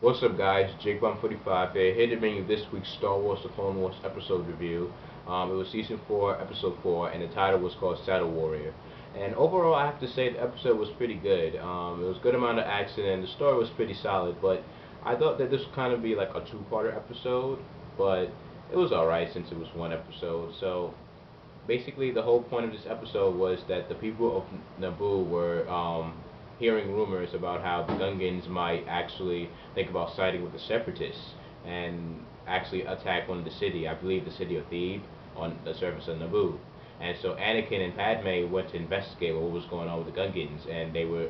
What's up, guys? JakeBomb45 here to bring you this week's Star Wars: The Clone Wars episode review. It was season 4, episode 4, and the title was called Saddle Warrior. And overall, I have to say the episode was pretty good. It was a good amount of action, and the story was pretty solid. But I thought that this would kind of be like a two-parter episode, but it was alright since it was one episode. So basically the whole point of this episode was that the people of Naboo were hearing rumors about how the Gungans might actually think about siding with the Separatists and actually attack one of the city, I believe the city of Thebe, on the surface of Naboo. And so Anakin and Padme went to investigate what was going on with the Gungans, and they were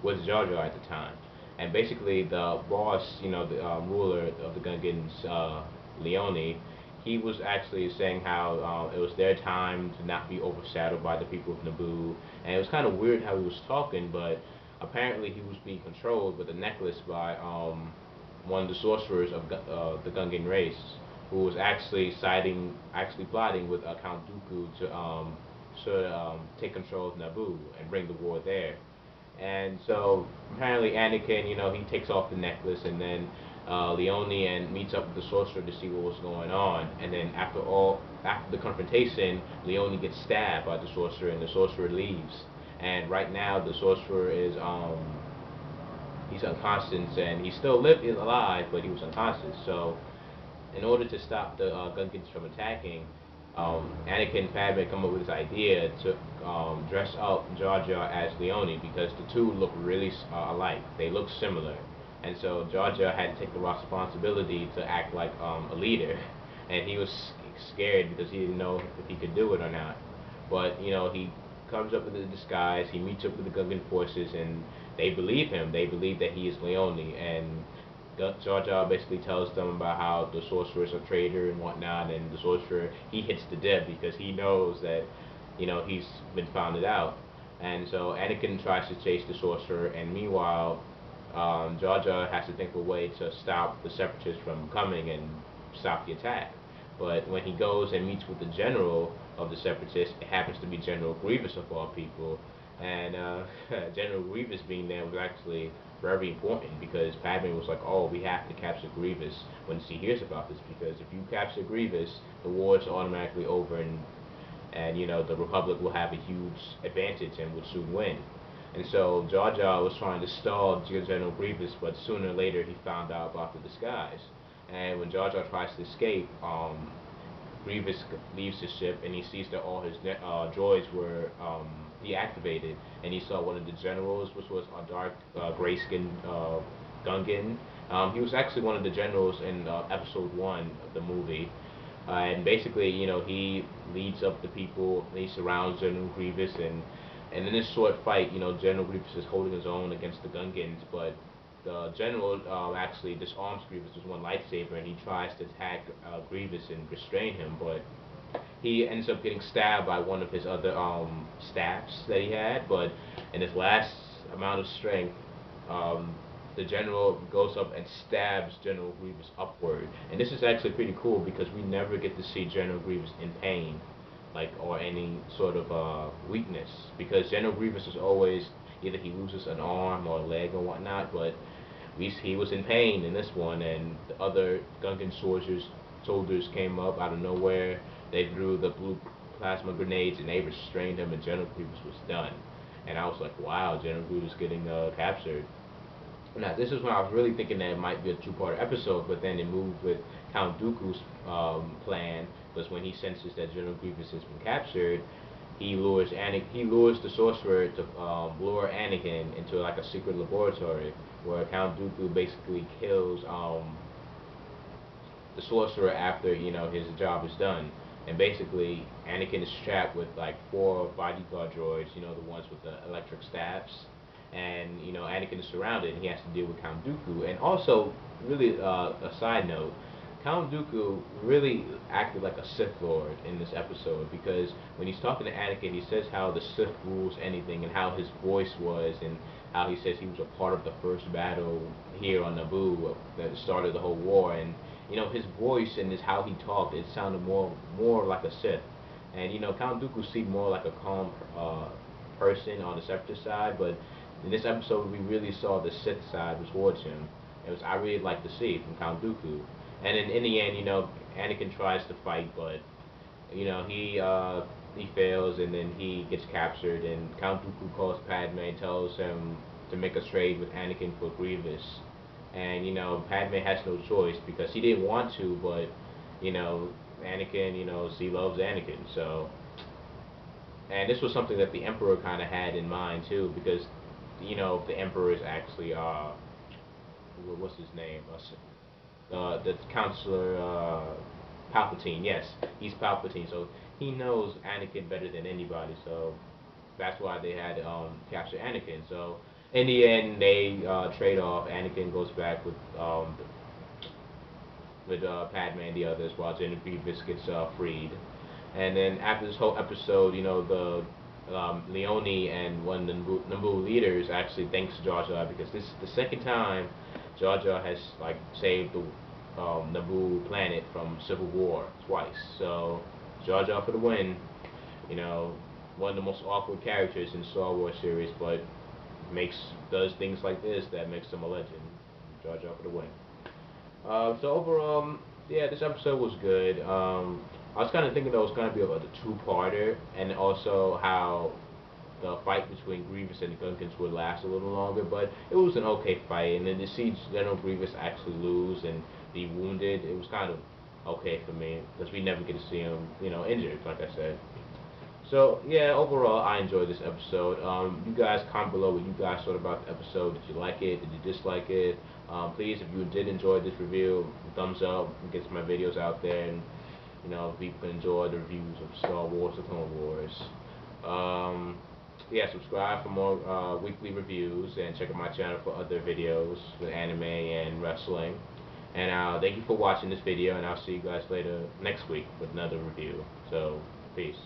with Jar Jar at the time. And basically the boss, the ruler of the Gungans, Leone, he was actually saying how it was their time to not be overshadowed by the people of Naboo, and it was kind of weird how he was talking, but apparently he was being controlled with a necklace by one of the sorcerers of the Gungan race, who was actually plotting with Count Dooku to take control of Naboo and bring the war there. And so apparently Anakin, he takes off the necklace, and then Leone and meets up with the sorcerer to see what was going on. And then after the confrontation, Leone gets stabbed by the sorcerer, and the sorcerer leaves. And right now, the sorcerer is he's unconscious, and he's alive, but he was unconscious. So in order to stop the Gungans from attacking, Anakin and Padme come up with this idea to dress up Jar Jar as Leone because the two look really alike. They look similar, and so Jar Jar had to take the responsibility to act like a leader, and he was scared because he didn't know if he could do it or not. But he comes up with a disguise. He meets up with the Gungan forces, and they believe him. They believe that he is Leone, and Jar Jar basically tells them about how the sorcerer is a traitor and whatnot, and the sorcerer, he hits the dead because he knows that he's been found out. And so Anakin tries to chase the sorcerer, and meanwhile, Jar Jar has to think of a way to stop the separatists from coming and stop the attack. But when he goes and meets with the general of the separatists, it happens to be General Grievous of all people, and General Grievous being there was actually very important because Padme was like, "Oh, we have to capture Grievous when she hears about this, because if you capture Grievous, the war is automatically over, and the Republic will have a huge advantage and would soon win." And so Jar Jar was trying to stall General Grievous, but sooner or later he found out about the disguise. And when Jar Jar tries to escape, Grievous leaves his ship, and he sees that all his droids were deactivated, and he saw one of the generals, which was a dark gray-skinned Gungan. He was actually one of the generals in Episode 1 of the movie. And basically, he leads up the people, and he surrounds General Grievous, and in this short fight, General Grievous is holding his own against the Gungans, but the general actually disarms Grievous with one lightsaber, and he tries to attack Grievous and restrain him, but he ends up getting stabbed by one of his other staffs that he had. But in his last amount of strength, um, the general goes up and stabs General Grievous upward. And this is actually pretty cool because we never get to see General Grievous in pain, like, or any sort of weakness, because General Grievous is always either he loses an arm or a leg or whatnot, but he was in pain in this one, and the other Gungan soldiers came up out of nowhere. They threw the blue plasma grenades, and they restrained him, and General Grievous was done. And I was like, wow, General Grievous getting captured. Now, this is when I was really thinking that it might be a two-part episode, but then it moved with Count Dooku's plan, because when he senses that General Grievous has been captured, he lures the sorcerer to lure Anakin into like a secret laboratory where Count Dooku basically kills the sorcerer after his job is done. And basically, Anakin is trapped with like 4 bodyguard droids, the ones with the electric staffs, and Anakin is surrounded, and he has to deal with Count Dooku. And also, really, a side note, Count Dooku really acted like a Sith Lord in this episode, because when he's talking to Anakin, he says how the Sith rules anything, and how his voice was, and how he says he was a part of the first battle here on Naboo that started the whole war, and his voice and how he talked, it sounded more like a Sith. And Count Dooku seemed more like a calm person on the Separatist side, but in this episode we really saw the Sith side towards him. It was I really like to see from Count Dooku. And in the end, Anakin tries to fight, but he fails, and then he gets captured, and Count Dooku calls Padme and tells him to make a trade with Anakin for Grievous. And Padme has no choice because he didn't want to, but Anakin, she loves Anakin, so. And this was something that the Emperor kind of had in mind too, because the Emperor is actually what's his name? The Counselor Palpatine. Yes, he's Palpatine, so he knows Anakin better than anybody. So that's why they had capture Anakin. So in the end, they trade off. Anakin goes back with Padme and the others, while Jenna Grievous gets freed. And then after this whole episode, the Leone and one of the Naboo leaders actually thanks Jar Jar, because this is the second time Jar Jar has saved the Naboo planet from civil war twice. So Jar Jar for the win. One of the most awkward characters in Star Wars series, but does things like this that makes him a legend. Jar Jar for the win. So overall, yeah, this episode was good. I was kind of thinking that it was going to be about the two-parter, and also how the fight between Grievous and the Gungans would last a little longer, but it was an okay fight. And then to see General Grievous actually lose and be wounded, it was kind of okay for me, because we never get to see him, injured, like I said. So yeah, overall, I enjoyed this episode. You guys comment below what you guys thought about the episode. Did you like it? Did you dislike it? Please, if you did enjoy this review, thumbs up. Get my videos out there, and people enjoy the reviews of Star Wars: The Clone Wars. Yeah, subscribe for more weekly reviews, and check out my channel for other videos with anime and wrestling. And thank you for watching this video, and I'll see you guys later next week with another review. So, peace.